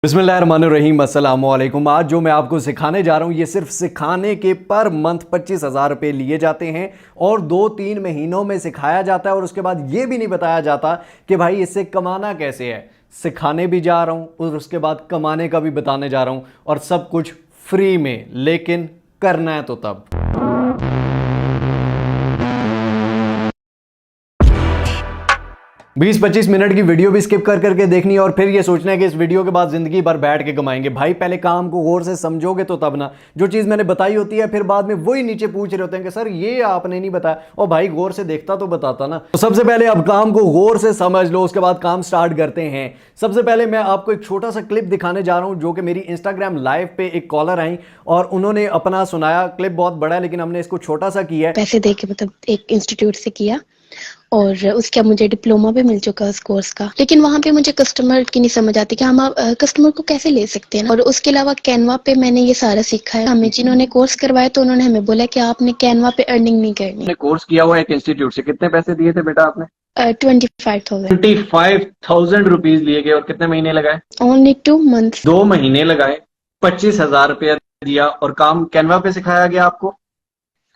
बिस्मिल्लाहिर्रहमानिर्रहीम, अस्सलाम वालेकुम। आज जो मैं आपको सिखाने जा रहा हूँ ये सिर्फ सिखाने के पर मंथ 25,000 रुपये लिए जाते हैं और 2-3 महीनों में सिखाया जाता है और उसके बाद ये भी नहीं बताया जाता कि भाई इससे कमाना कैसे है। सिखाने भी जा रहा हूँ और उसके बाद कमाने का भी बताने जा रहा हूँ और सब कुछ फ्री में, लेकिन करना है तो तब। 20-25 मिनट की वीडियो भी स्किप कर करके देखनी है और फिर ये सोचना है कि इस वीडियो के बाद ज़िंदगी भर बैठ के कमाएंगे। भाई पहले काम को गौर से समझोगे तो तब ना। जो चीज़ मैंने बताई होती है फिर बाद में वही नीचे पूछ रहे होते हैं कि सर ये आपने नहीं बताया। और भाई गौर से देखता तो बताता ना। तो सबसे पहले अब काम को गौर से समझ लो, उसके बाद काम स्टार्ट करते हैं। सबसे पहले मैं आपको एक छोटा सा क्लिप दिखाने जा रहा हूँ जो कि मेरी इंस्टाग्राम लाइव पे एक कॉलर आई और उन्होंने अपना सुनाया। क्लिप बहुत बड़ा है लेकिन हमने इसको छोटा सा किया है। पैसे दे के मतलब एक इंस्टीट्यूट से किया और उसके बाद मुझे डिप्लोमा भी मिल चुका उस कोर्स का। लेकिन वहाँ पे मुझे कस्टमर की नहीं समझ आती कि हम कस्टमर को कैसे ले सकते हैं। और उसके अलावा कैनवा पे मैंने ये सारा सीखा है। हमें जिन्होंने कोर्स करवाया तो उन्होंने हमें बोला कि आपने कैनवा पे अर्निंग नहीं करनी। कोर्स किया हुआ एक इंस्टीट्यूट से, कितने पैसे दिए थे बेटा आपने? 25,000 25,000 रुपीज लिए गए और कितने महीने लगाए? Only 2 months। 2 महीने लगाए, 25,000 रुपया दिया और काम कैनवा पे सिखाया गया आपको?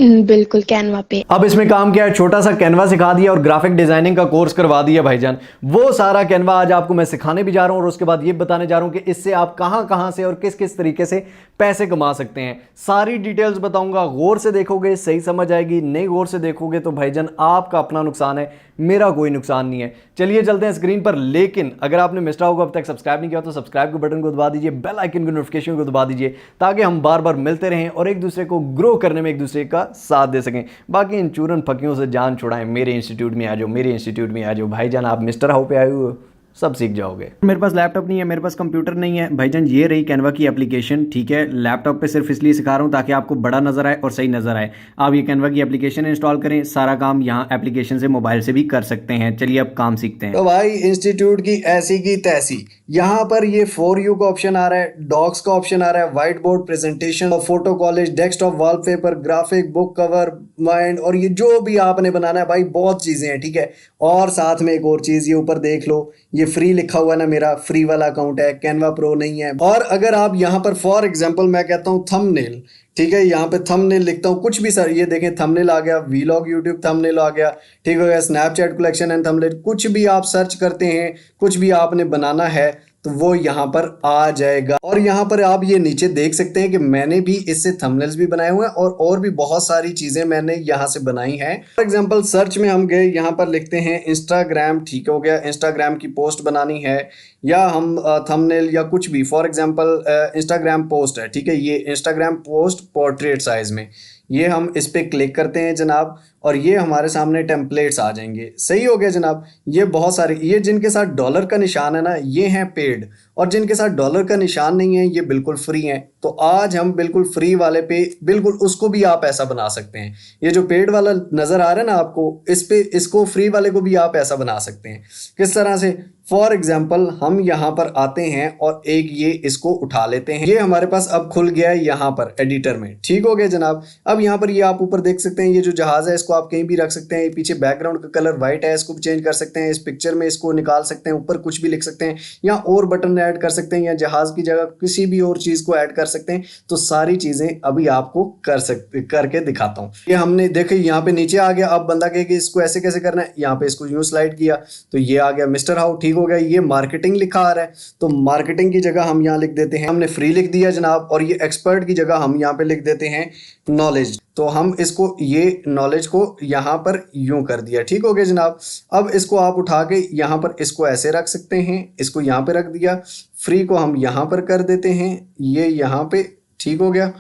बिल्कुल कैनवा पे। अब इसमें काम किया है, छोटा सा कैनवा सिखा दिया और ग्राफिक डिजाइनिंग का कोर्स करवा दिया भाईजान। वो सारा कैनवा आज आपको मैं सिखाने भी जा रहा हूं और उसके बाद ये बताने जा रहा हूं कि इससे आप कहां कहां से और किस किस तरीके से पैसे कमा सकते हैं। सारी डिटेल्स बताऊंगा, गौर से देखोगे सही समझ आएगी, नहीं गौर से देखोगे तो भाईजान आपका अपना नुकसान है, मेरा कोई नुकसान नहीं है। चलिए चलते हैं स्क्रीन पर। लेकिन अगर आपने मिस्टर होगा अब तक सब्सक्राइब नहीं किया तो सब्सक्राइब के बटन को दबा दीजिए, बेल आइकन के नोटिफिकेशन को दबा दीजिए ताकि हम बार बार मिलते रहें और एक दूसरे को ग्रो करने में एक दूसरे का साथ दे सकें। बाकी इन चूरन फकियों से जान छुड़ाएं, मेरे इंस्टीट्यूट में आ जाओ, मेरे इंस्टीट्यूट में आ जाओ भाईजान। आप मिस्टर हाउ पे आए हो, सब सीख जाओगे। मेरे पास लैपटॉप नहीं है, मेरे पास कंप्यूटर नहीं है भाईजान। ये रही कैनवा की एप्लीकेशन, ठीक है। लैपटॉप पे सिर्फ इसलिए सिखा रहा हूँ ताकि आपको बड़ा नजर आए और सही नजर आए। आप ये कैनवा की एप्लीकेशन इंस्टॉल करें, सारा काम यहाँ एप्लीकेशन से मोबाइल से भी कर सकते हैं। चलिए अब काम सीखते हैं। तो भाई इंस्टीट्यूट की ऐसी की तैसी, यहाँ पर ये फॉर यू का ऑप्शन आ रहा है, डॉक्स का ऑप्शन आ रहा है, white board presentation, photo college, desktop wallpaper, graphic, book cover, mind, और ये जो भी आपने बनाना है भाई बहुत चीजें हैं, ठीक है। और साथ में एक और चीज, ये ऊपर देख लो, ये फ्री लिखा हुआ है ना, मेरा फ्री वाला अकाउंट है, कैनवा प्रो नहीं है। और अगर आप यहाँ पर फॉर एग्जाम्पल मैं कहता हूँ थंबनेल, ठीक है, यहाँ पे थंबनेल लिखता हूँ कुछ भी सर, ये देखें थंबनेल आ गया, वीलॉग यूट्यूब थंबनेल आ गया, ठीक हो गया, स्नैपचैट कलेक्शन एंड थंबनेल, कुछ भी आप सर्च करते हैं, कुछ भी आपने बनाना है तो वो यहाँ पर आ जाएगा। और यहाँ पर आप ये नीचे देख सकते हैं कि मैंने भी इससे थंबनेल्स भी बनाए हुए हैं और भी बहुत सारी चीजें मैंने यहाँ से बनाई हैं। फॉर एग्जांपल सर्च में हम गए, यहाँ पर लिखते हैं इंस्टाग्राम, ठीक हो गया, इंस्टाग्राम की पोस्ट बनानी है या हम थंबनेल या कुछ भी, फॉर एग्जांपल इंस्टाग्राम पोस्ट है, ठीक है, ये इंस्टाग्राम पोस्ट पोर्ट्रेट साइज में, ये हम इस पे क्लिक करते हैं जनाब और ये हमारे सामने टेम्पलेट्स आ जाएंगे। सही हो गया जनाब। ये बहुत सारे, ये जिनके साथ डॉलर का निशान है ना ये हैं पेड, और जिनके साथ डॉलर का निशान नहीं है ये बिल्कुल फ्री हैं। तो आज हम बिल्कुल फ्री वाले पे बिल्कुल उसको भी आप ऐसा बना सकते हैं। ये जो पेड वाला नजर आ रहा है ना आपको, इस पे इसको फ्री वाले को भी आप ऐसा बना सकते हैं। किस तरह से? फॉर एग्जाम्पल हम यहाँ पर आते हैं और एक ये इसको उठा लेते हैं, ये हमारे पास अब खुल गया है यहाँ पर एडिटर में, ठीक हो गया जनाब। अब यहाँ पर ये आप ऊपर देख सकते हैं, ये जो जहाज है इसको आप कहीं भी रख सकते हैं, पीछे बैकग्राउंड का कलर व्हाइट है, इसको चेंज कर सकते हैं, इस पिक्चर में इसको निकाल सकते हैं, ऊपर कुछ भी लिख सकते हैं या और बटन ऐड कर सकते हैं या जहाज की जगह किसी भी और चीज को ऐड कर सकते हैं। तो सारी चीजें अभी आपको करके दिखाता हूँ। ये हमने देखे यहाँ पे नीचे आ गया। अब बंदा कहे कि इसको ऐसे कैसे करना है, यहाँ पे इसको यूं स्लाइड किया तो ये आ गया मिस्टर हाउ, ठीक हो गया। ये मार्केटिंग लिखा आ रहा है तो मार्केटिंग की जगह हम यहाँ लिख देते हैं, हमने फ्री लिख दिया जनाब, और ये एक्सपर्ट की जगह हम यहाँ पे लिख देते हैं नॉलेज। तो हम इसको, ये नॉलेज को यहाँ पर यूं कर दिया, ठीक हो गया जनाब। अब इसको आप उठा के यहाँ पर इसको ऐसे रख सकते हैं, इसको यहाँ पे रख दिया, फ्री को हम यहाँ पर कर देते हैं, ये यहाँ पे, ठीक हो गया,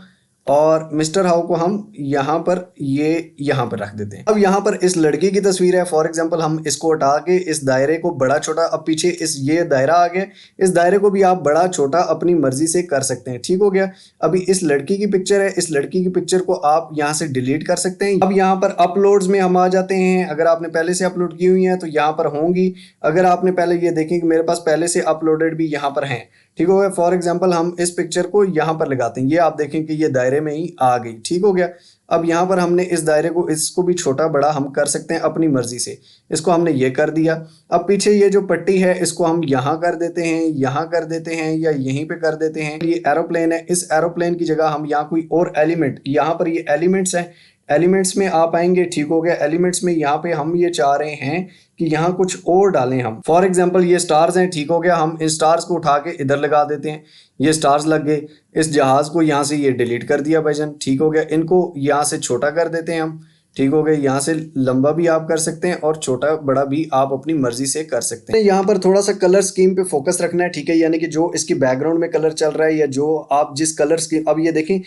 और मिस्टर हाउ को हम यहाँ पर, ये यहाँ पर रख देते हैं। अब यहाँ पर इस लड़की की तस्वीर है, फॉर एग्जांपल हम इसको हटा के इस दायरे को बड़ा छोटा, अब पीछे इस ये दायरा आ गया, इस दायरे को भी आप बड़ा छोटा अपनी मर्जी से कर सकते हैं, ठीक हो गया। अभी इस लड़की की पिक्चर है, इस लड़की की पिक्चर को आप यहाँ से डिलीट कर सकते हैं। अब यहाँ पर अपलोड्स में हम आ जाते हैं, अगर आपने पहले से अपलोड की हुई है तो यहाँ पर होंगी, अगर आपने पहले, ये देखें कि मेरे पास पहले से अपलोडेड भी यहाँ पर हैं, ठीक हो गया। फॉर एग्जांपल हम इस पिक्चर को यहाँ पर लगाते हैं, ये आप देखें कि ये दायरे में ही आ गई, ठीक हो गया। अब यहाँ पर हमने इस दायरे को, इसको भी छोटा बड़ा हम कर सकते हैं अपनी मर्जी से। इसको हमने ये कर दिया। अब पीछे ये जो पट्टी है इसको हम यहाँ कर देते हैं, यहाँ कर देते हैं, या यहीं पे कर देते हैं। ये एरोप्लेन है, इस एरोप्लेन की जगह हम यहाँ कोई और एलिमेंट, यहाँ पर ये एलिमेंट्स हैं, एलिमेंट्स में आप आएंगे, ठीक हो गया। एलिमेंट्स में यहाँ पे हम ये चाह रहे हैं कि यहाँ कुछ और डालें हम। फॉर एग्जांपल ये स्टार्स हैं, ठीक हो गया। हम इन स्टार्स को उठा के इधर लगा देते हैं, ये स्टार्स लग गए। इस जहाज को यहाँ से ये डिलीट कर दिया भाईजान, ठीक हो गया। इनको यहाँ से छोटा कर देते हैं हम, ठीक हो गया। यहाँ से लंबा भी आप कर सकते हैं और छोटा बड़ा भी आप अपनी मर्जी से कर सकते हैं। यहाँ पर थोड़ा सा कलर स्कीम पे फोकस रखना है, ठीक है, यानी कि जो इसकी बैकग्राउंड में कलर चल रहा है या जो आप जिस कलर स्कीम, अब ये देखें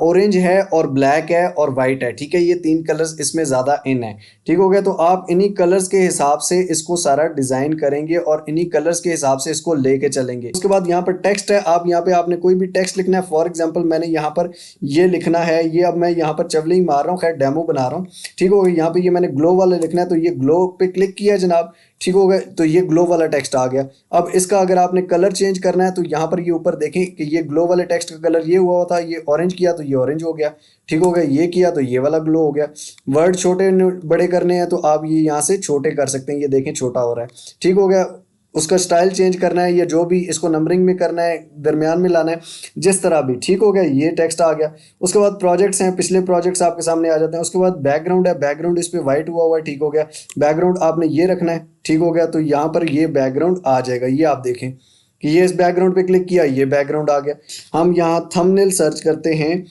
ऑरेंज है और ब्लैक है और वाइट है, ठीक है, ये तीन कलर्स इसमें ज़्यादा इन है, ठीक हो गया। तो आप इन्हीं कलर्स के हिसाब से इसको सारा डिज़ाइन करेंगे और इन्हीं कलर्स के हिसाब से इसको लेके चलेंगे। उसके बाद यहाँ पर टेक्स्ट है, आप यहाँ पे आपने कोई भी टेक्स्ट लिखना है। फॉर एग्जाम्पल मैंने यहाँ पर ये लिखना है, ये अब मैं यहाँ पर चवलिंग मार रहा हूँ, खैर डेमो बना रहा हूँ, ठीक हो गया। यहाँ पे ये मैंने ग्लो वाला लिखना है, तो ये ग्लो पे क्लिक किया जनाब, ठीक हो गया। तो ये ग्लो वाला टेक्स्ट आ गया। अब इसका अगर आपने कलर चेंज करना है तो यहाँ पर ये ऊपर देखें कि ये ग्लो वाले टेक्स्ट का कलर ये हुआ था, ये ऑरेंज किया तो ये ऑरेंज हो गया, ठीक हो गया। ये किया तो ये वाला ग्लो हो गया। वर्ड छोटे बड़े करने हैं तो आप ये यहाँ से छोटे कर सकते हैं, ये देखें छोटा हो रहा है, ठीक हो गया। उसका स्टाइल चेंज करना है या जो भी इसको नंबरिंग में करना है, दरमियान में लाना है, जिस तरह भी, ठीक हो गया। ये टेक्स्ट आ गया। उसके बाद प्रोजेक्ट्स हैं, पिछले प्रोजेक्ट्स आपके सामने आ जाते हैं। उसके बाद बैकग्राउंड है, बैकग्राउंड इस पर वाइट हुआ है, ठीक हो गया। बैकग्राउंड आपने ये रखना है, ठीक हो गया। तो यहाँ पर ये बैकग्राउंड आ जाएगा, ये आप देखें कि ये इस बैकग्राउंड पे क्लिक किया, ये बैकग्राउंड आ गया। हम यहाँ थंबनेल सर्च करते हैं,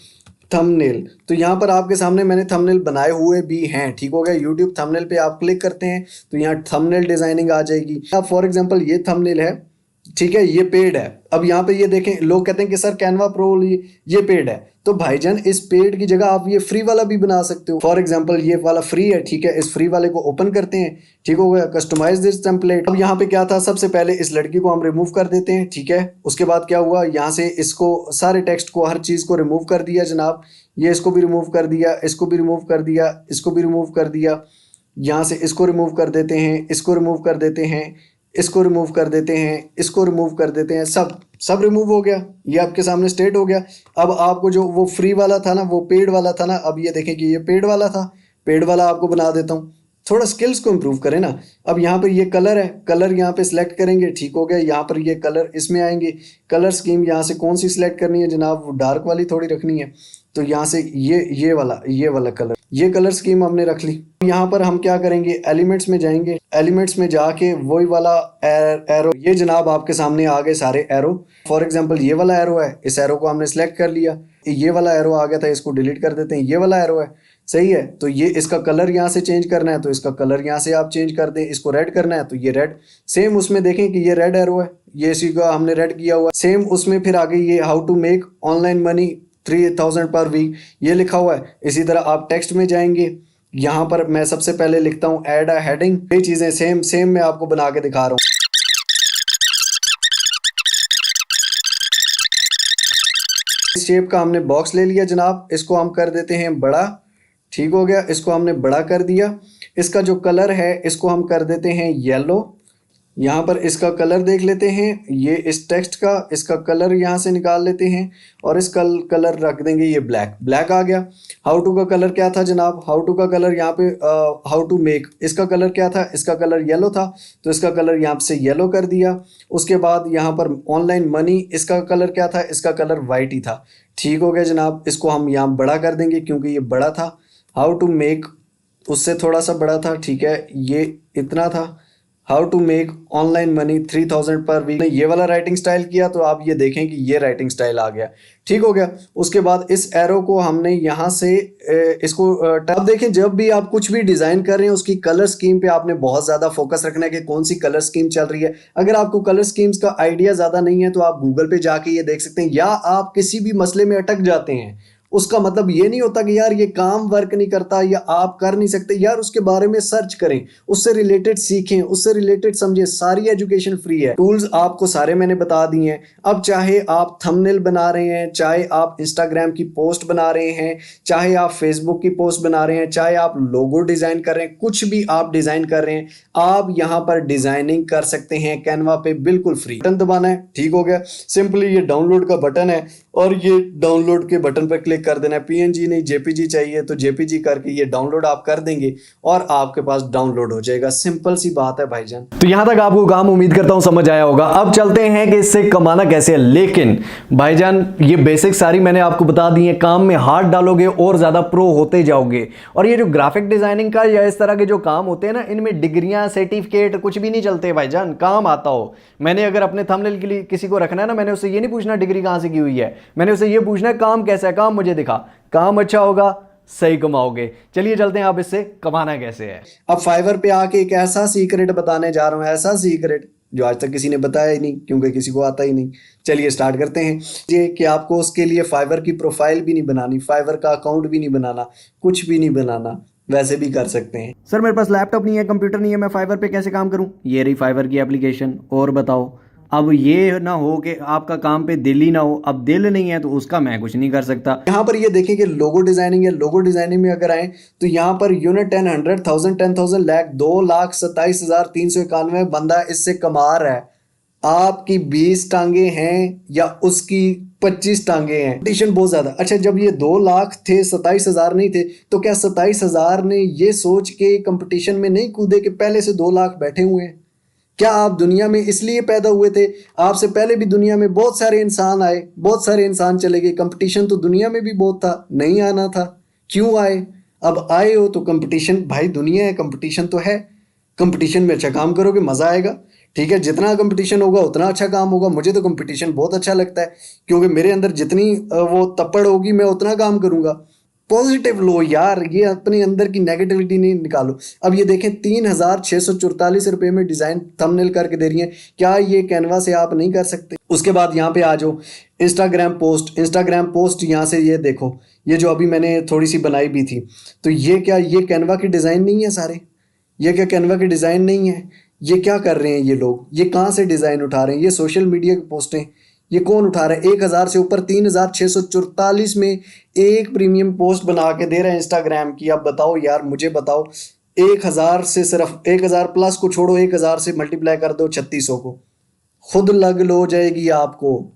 थंबनेल, तो यहाँ पर आपके सामने मैंने थंबनेल बनाए हुए भी हैं, ठीक हो गया। यूट्यूब थंबनेल पे आप क्लिक करते हैं तो यहाँ थंबनेल डिजाइनिंग आ जाएगी। अब फॉर एग्जांपल ये थंबनेल है, ठीक है, ये पेड है। अब यहाँ पे ये देखें, लोग कहते हैं कि सर कैनवा प्रो ये पेड है, तो भाईजान इस पेड की जगह आप ये फ्री वाला भी बना सकते हो। फॉर एग्जांपल ये वाला फ्री है, ठीक है, इस फ्री वाले को ओपन करते हैं, ठीक हो गया। Customise this template. अब यहाँ पे क्या था, सबसे पहले इस लड़की को हम रिमूव कर देते हैं, ठीक है। उसके बाद क्या हुआ, यहाँ से इसको सारे टेक्स्ट को, हर चीज़ को रिमूव कर दिया जनाब। ये इसको भी रिमूव कर दिया, इसको भी रिमूव कर दिया, इसको भी रिमूव कर दिया। यहाँ से इसको रिमूव कर देते हैं, इसको रिमूव कर देते हैं, इसको रिमूव कर देते हैं, इसको रिमूव कर देते हैं, सब रिमूव हो गया। ये आपके सामने स्टेट हो गया। अब आपको जो वो फ्री वाला था ना, वो पेड वाला था ना, अब ये देखें कि ये पेड वाला था, पेड वाला आपको बना देता हूँ। थोड़ा स्किल्स को इम्प्रूव करें ना। अब यहाँ पर ये कलर है, कलर यहाँ पे सिलेक्ट करेंगे, ठीक हो गया। यहाँ पर ये कलर इसमें आएंगे। कलर स्कीम यहाँ से कौन सी सिलेक्ट करनी है जनाब, वो डार्क वाली थोड़ी रखनी है, तो यहाँ से ये वाला कलर, ये कलर स्कीम हमने रख ली। यहाँ पर हम क्या करेंगे, एलिमेंट्स में जाएंगे, एलिमेंट्स में जाके वही वाला एरो, ये जनाब आपके सामने आ गए सारे एरो। फॉर एग्जांपल ये वाला एरो है, इस एरो को हमने सिलेक्ट कर लिया। ये वाला एरो आ गया था, इसको डिलीट कर देते हैं। ये वाला एरो है, सही है, तो ये इसका कलर यहाँ से चेंज करना है तो इसका कलर यहाँ से आप चेंज कर दें। इसको रेड करना है तो ये रेड, सेम उसमें देखें कि ये रेड एरो है, ये इसी का हमने रेड किया हुआ। सेम उसमें फिर आगे ये how to make online money 3000 per week, ये लिखा हुआ है। इसी तरह आप टेक्स्ट में जाएंगे, यहाँ पर मैं सबसे पहले लिखता हूँ ऐड अ हेडिंग। ये चीज़ें सेम मैं आपको बना के दिखा रहा हूँ। इस शेप का हमने बॉक्स ले लिया जनाब, इसको हम कर देते हैं बड़ा, ठीक हो गया। इसको हमने बड़ा कर दिया। इसका जो कलर है इसको हम कर देते हैं येलो। यहाँ पर इसका कलर देख लेते हैं, ये इस टेक्स्ट का इसका कलर यहाँ से निकाल लेते हैं और इस कलर रख देंगे ये ब्लैक आ गया। हाउ टू का कलर क्या था जनाब, हाउ टू का कलर यहाँ पे हाउ टू मेक, इसका कलर क्या था, इसका कलर येलो था, तो इसका कलर यहाँ से येलो कर दिया। उसके बाद यहाँ पर ऑनलाइन मनी, इसका कलर क्या था, इसका कलर वाइट ही था, ठीक हो गया जनाब। इसको हम यहाँ बड़ा कर देंगे क्योंकि ये बड़ा था। हाउ टू मेक उससे थोड़ा सा बड़ा था, ठीक है, ये इतना था। How to make online money 3000 per week, ये वाला राइटिंग स्टाइल किया तो आप ये देखें कि ये राइटिंग स्टाइल आ गया, ठीक हो गया। उसके बाद इस एरो को हमने यहाँ से इसको अब देखें, जब भी आप कुछ भी डिज़ाइन कर रहे हैं उसकी कलर स्कीम पे आपने बहुत ज़्यादा फोकस रखना है कि कौन सी कलर स्कीम चल रही है। अगर आपको कलर स्कीम्स का आइडिया ज़्यादा नहीं है तो आप गूगल पे जाके ये देख सकते हैं, या आप किसी भी मसले में अटक जाते हैं, उसका मतलब ये नहीं होता कि यार ये काम वर्क नहीं करता या आप कर नहीं सकते, यार उसके बारे में सर्च करें, उससे रिलेटेड सीखें, उससे रिलेटेड समझें। सारी एजुकेशन फ्री है, टूल्स आपको सारे मैंने बता दिए हैं। अब चाहे आप थंबनेल बना रहे हैं, चाहे आप इंस्टाग्राम की पोस्ट बना रहे हैं, चाहे आप फेसबुक की पोस्ट बना रहे हैं, चाहे आप लोगो डिज़ाइन कर रहे हैं, कुछ भी आप डिज़ाइन कर रहे हैं, आप यहाँ पर डिज़ाइनिंग कर सकते हैं कैनवा पे बिल्कुल फ्री। बटन दबाना है, ठीक हो गया। सिंपली ये डाउनलोड का बटन है और ये डाउनलोड के बटन पर क्लिक क्लिक कर देना है, पीएनजी नहीं जेपीजी चाहिए तो जेपीजी करके ये डाउनलोड आप कर देंगे और आपके पास डाउनलोड हो जाएगा। सिंपल सी बात है भाईजान। तो यहां तक आपको काम उम्मीद करता हूं समझ आया होगा। अब चलते हैं कि इससे कमाना कैसे है। लेकिन भाईजान ये बेसिक सारी मैंने आपको बता दी है, काम में हाथ डालोगे और ज्यादा प्रो होते जाओगे। और ये जो ग्राफिक डिजाइनिंग का या इस तरह के जो काम होते हैं ना, इनमें डिग्रियां सर्टिफिकेट कुछ भी नहीं चलते भाईजान, काम आता हो। मैंने अगर अपने थंबनेल के लिए किसी को रखना है ना, मैंने उससे ये नहीं पूछना डिग्री कहां से की हुई है, मैंने उससे ये पूछना है काम कैसा है, काम मुझे दिखा। काम अच्छा होगा सही कमाओगे। चलिए चलते हैं आप इससे कमाना कैसे है। अब फाइवर पे आके एक ऐसा सीक्रेट बताने जा रहा हूं, ऐसा सीक्रेट जो आज तक किसी ने बताया ही नहीं, क्योंकि किसी को आता ही नहीं। चलिए स्टार्ट करते हैं। ये कि आपको उसके लिए फाइवर की प्रोफाइल भी नहीं बनानी, फाइवर का अकाउंट भी नहीं बनाना, कुछ भी नहीं बनाना, वैसे भी कर सकते हैं। सर मेरे पास लैपटॉप नहीं है, कंप्यूटर नहीं है, मैं फाइवर पे कैसे काम करूं? ये रही फाइवर की एप्लीकेशन। और बताओ, अब ये ना हो कि आपका काम पे दिल ही ना हो। अब दिल नहीं है तो उसका मैं कुछ नहीं कर सकता। यहाँ पर ये देखें कि लोगो डिजाइनिंग है। लोगो डिजाइनिंग में अगर आए तो यहाँ पर यूनिट 10, 100,000, 10,000, लाख, 2,27,391 बंदा इससे कमा रहा है। आपकी 20 टांगे हैं या उसकी 25 टांगे हैं, कंपटीशन बहुत ज्यादा। अच्छा, जब ये 2 लाख थे, 27,000 नहीं थे, तो क्या 27,000 ने ये सोच के कंपटीशन में नहीं कूदे कि पहले से 2 लाख बैठे हुए हैं? क्या आप दुनिया में इसलिए पैदा हुए थे? आपसे पहले भी दुनिया में बहुत सारे इंसान आए, बहुत सारे इंसान चले गए। कंपटीशन तो दुनिया में भी बहुत था, नहीं आना था, क्यों आए? अब आए हो तो कंपटीशन, भाई दुनिया है, कंपटीशन तो है। कंपटीशन में अच्छा काम करोगे मजा आएगा। ठीक है, जितना कंपटीशन होगा उतना अच्छा काम होगा। मुझे तो कंपटीशन बहुत अच्छा लगता है, क्योंकि मेरे अंदर जितनी वो तप्पड़ होगी मैं उतना काम करूंगा। पॉजिटिव लो यार, ये अपने अंदर की नेगेटिविटी नहीं निकालो। अब ये देखें 3,644 रुपए में डिजाइन थंबनेल करके दे रही है। क्या ये कैनवा से आप नहीं कर सकते? उसके बाद यहाँ पे आ जाओ, इंस्टाग्राम पोस्ट। इंस्टाग्राम पोस्ट यहाँ से ये देखो, ये जो अभी मैंने थोड़ी सी बनाई भी थी, तो ये क्या, ये कैनवा की डिजाइन नहीं है सारे? ये क्या कैनवा की डिजाइन नहीं है? ये क्या कर रहे हैं ये लोग? ये कहाँ से डिजाइन उठा रहे हैं? ये सोशल मीडिया की पोस्टें, ये कौन उठा रहा है? 1,000 से ऊपर 3,644 में एक प्रीमियम पोस्ट बना के दे रहे हैं इंस्टाग्राम की। अब बताओ यार, मुझे बताओ, 1,000 से, सिर्फ 1,000 प्लस को छोड़ो, 1,000 से मल्टीप्लाई कर दो 3,600 को, खुद लग लो जाएगी आपको,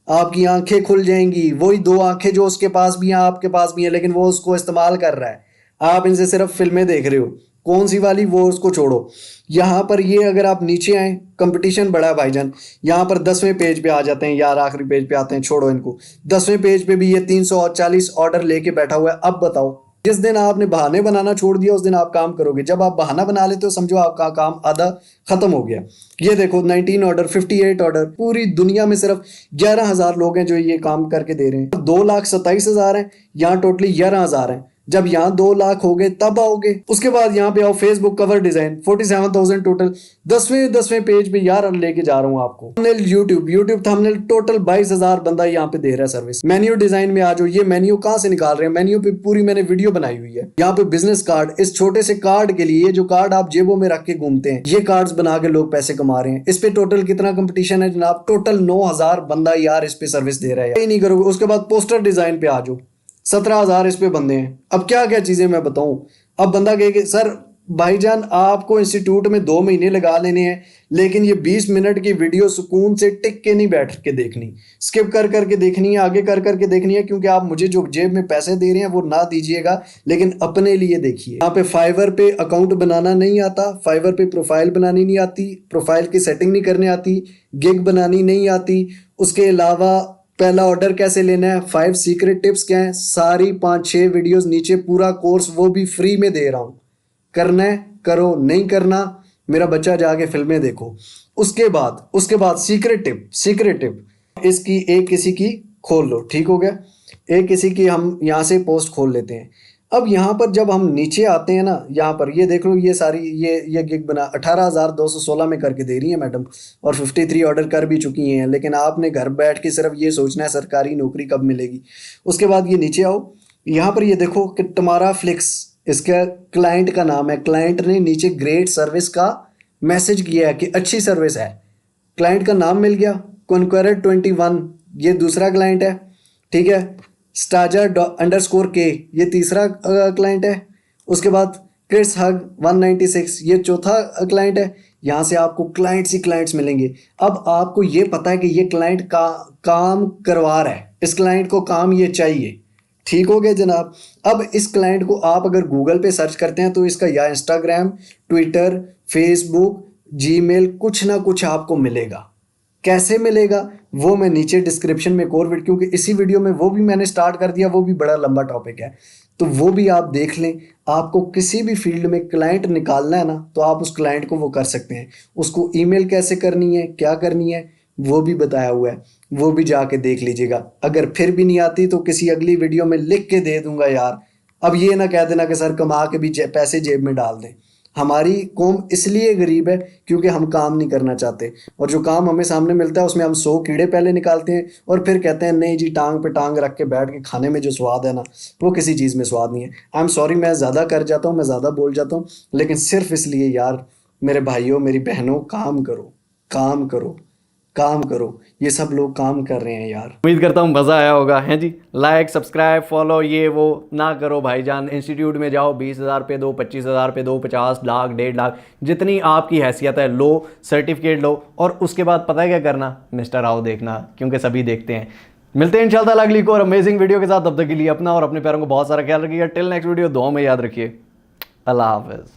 आपकी आंखें खुल जाएंगी। वही 2 आंखें जो उसके पास भी हैं आपके पास भी हैं, लेकिन वो उसको इस्तेमाल कर रहा है। आप इनसे सिर्फ फिल्में देख रहे हो, कौन सी वाली, वो उसको छोड़ो। यहाँ पर ये अगर आप नीचे आए, कंपटीशन बड़ा है भाईजान। यहाँ पर 10वें पेज पे आ जाते हैं यार, आखिरी पेज पे आते हैं, छोड़ो इनको। 10वें पेज पे भी ये 340 ऑर्डर लेके बैठा हुआ है। अब बताओ, जिस दिन आपने बहाने बनाना छोड़ दिया उस दिन आप काम करोगे। जब आप बहाना बना लेते हो समझो आपका काम आधा खत्म हो गया। ये देखो 19 ऑर्डर, 58 ऑर्डर, पूरी दुनिया में सिर्फ 11,000 लोग हैं जो ये काम करके दे रहे हैं। 2,27,000 हैं, यहाँ टोटली 11,000 हैं। जब यहाँ 2 लाख हो गए तब आओगे। उसके बाद यहाँ पे आओ, फेसबुक कवर डिजाइन 47,000 टोटल। 10वें पेज पे यार लेके जा रहा हूँ आपको। थंबनेल यूट्यूब थंबनेल टोटल 22,000 बंदा यहाँ पे दे रहा है सर्विस। मेन्यू डिजाइन में आ जाओ, ये मेन्यू कहाँ से निकाल रहे हैं? मेन्यू पे पूरी मैंने वीडियो बनाई हुई है। यहाँ पे बिजनेस कार्ड, इस छोटे से कार्ड के लिए, जो कार्ड आप जेबों में रख के घूमते हैं, ये कार्ड्स बना के लोग पैसे कमा रहे हैं। इस पे टोटल कितना कंपटीशन है जनाब? टोटल 9,000 बंदा यार इस पे सर्विस दे रहा है। नहीं करोगे। उसके बाद पोस्टर डिजाइन पे आ जाओ, 17,000 इस पे बंदे हैं। अब क्या क्या चीजें मैं बताऊं? अब बंदा कहे कि सर भाईजान आपको इंस्टीट्यूट में 2 महीने लगा लेने हैं, लेकिन ये 20 मिनट की वीडियो सुकून से टिक के नहीं बैठ के देखनी, स्किप कर करके देखनी है, आगे कर करके देखनी है, क्योंकि आप मुझे जो जेब में पैसे दे रहे हैं वो ना दीजिएगा, लेकिन अपने लिए देखिए। यहाँ पे फाइवर पे अकाउंट बनाना नहीं आता, फाइवर पे प्रोफाइल बनानी नहीं आती, प्रोफाइल की सेटिंग नहीं करनी आती, गिग बनानी नहीं आती। उसके अलावा पहला ऑर्डर कैसे लेना है, 5 सीक्रेट टिप्स क्या है, सारी 5-6 वीडियोस नीचे, पूरा कोर्स वो भी फ्री में दे रहा हूं। करना है करो, नहीं करना मेरा बच्चा जाके फिल्में देखो। उसके बाद सीक्रेट टिप इसकी एक किसी की खोल लो, ठीक हो गया। एक किसी की हम यहाँ से पोस्ट खोल लेते हैं। अब यहाँ पर जब हम नीचे आते हैं ना, यहाँ पर ये देख लो, ये सारी ये गिग बना 18,216 में करके दे रही है मैडम, और 53 ऑर्डर कर भी चुकी हैं। लेकिन आपने घर बैठ के सिर्फ ये सोचना है सरकारी नौकरी कब मिलेगी। उसके बाद ये नीचे आओ, यहाँ पर ये देखो कि टमारा फ्लिक्स, इसका क्लाइंट का नाम है। क्लाइंट ने नीचे ग्रेट सर्विस का मैसेज किया है कि अच्छी सर्विस है। क्लाइंट का नाम मिल गया, कॉन्क्वेरर 21 ये दूसरा क्लाइंट है, ठीक है। स्टाजर_K ये तीसरा क्लाइंट है। उसके बाद क्रिस हग 196 ये चौथा क्लाइंट है। यहाँ से आपको क्लाइंट्स ही क्लाइंट्स मिलेंगे। अब आपको ये पता है कि ये क्लाइंट का काम करवा रहा है, इस क्लाइंट को काम ये चाहिए, ठीक हो गया जनाब। अब इस क्लाइंट को आप अगर गूगल पे सर्च करते हैं तो इसका या इंस्टाग्राम, ट्विटर, फेसबुक, जीमेल कुछ ना कुछ आपको मिलेगा। कैसे मिलेगा वो मैं नीचे डिस्क्रिप्शन में एक और वीडियो, क्योंकि इसी वीडियो में वो भी मैंने स्टार्ट कर दिया, वो भी बड़ा लंबा टॉपिक है, तो वो भी आप देख लें। आपको किसी भी फील्ड में क्लाइंट निकालना है ना, तो आप उस क्लाइंट को वो कर सकते हैं। उसको ईमेल कैसे करनी है, क्या करनी है, वो भी बताया हुआ है, वो भी जाके देख लीजिएगा। अगर फिर भी नहीं आती तो किसी अगली वीडियो में लिख के दे दूंगा यार। अब ये ना कह देना कि सर कमा के भी पैसे जेब में डाल दें। हमारी कौम इसलिए गरीब है क्योंकि हम काम नहीं करना चाहते, और जो काम हमें सामने मिलता है उसमें हम 100 कीड़े पहले निकालते हैं और फिर कहते हैं नहीं जी, टांग पे टांग रख के बैठ के खाने में जो स्वाद है ना, वो किसी चीज़ में स्वाद नहीं है। आई एम सॉरी, मैं ज़्यादा कर जाता हूँ, मैं ज़्यादा बोल जाता हूँ, लेकिन सिर्फ इसलिए यार मेरे भाइयों मेरी बहनों, काम करो, काम करो, काम करो। ये सब लोग काम कर रहे हैं यार। उम्मीद करता हूँ मज़ा आया होगा, हैं जी। लाइक, सब्सक्राइब, फॉलो ये वो ना करो भाईजान। इंस्टीट्यूट में जाओ, 20,000 पे दो, 25,000 पे दो, 50 लाख, 1.5 लाख, जितनी आपकी हैसियत है लो, सर्टिफिकेट लो, और उसके बाद पता है क्या करना, मिस्टर आओ देखना, क्योंकि सभी देखते हैं। मिलते हैं इंशाल्लाह अगली को और अमेजिंग वीडियो के साथ। तब तक के लिए अपना और अपने पैरों को बहुत सारा ख्याल रखिएगा। टिल नेक्स्ट वीडियो, दुआ में याद रखिए। अल्लाह हाफिज़।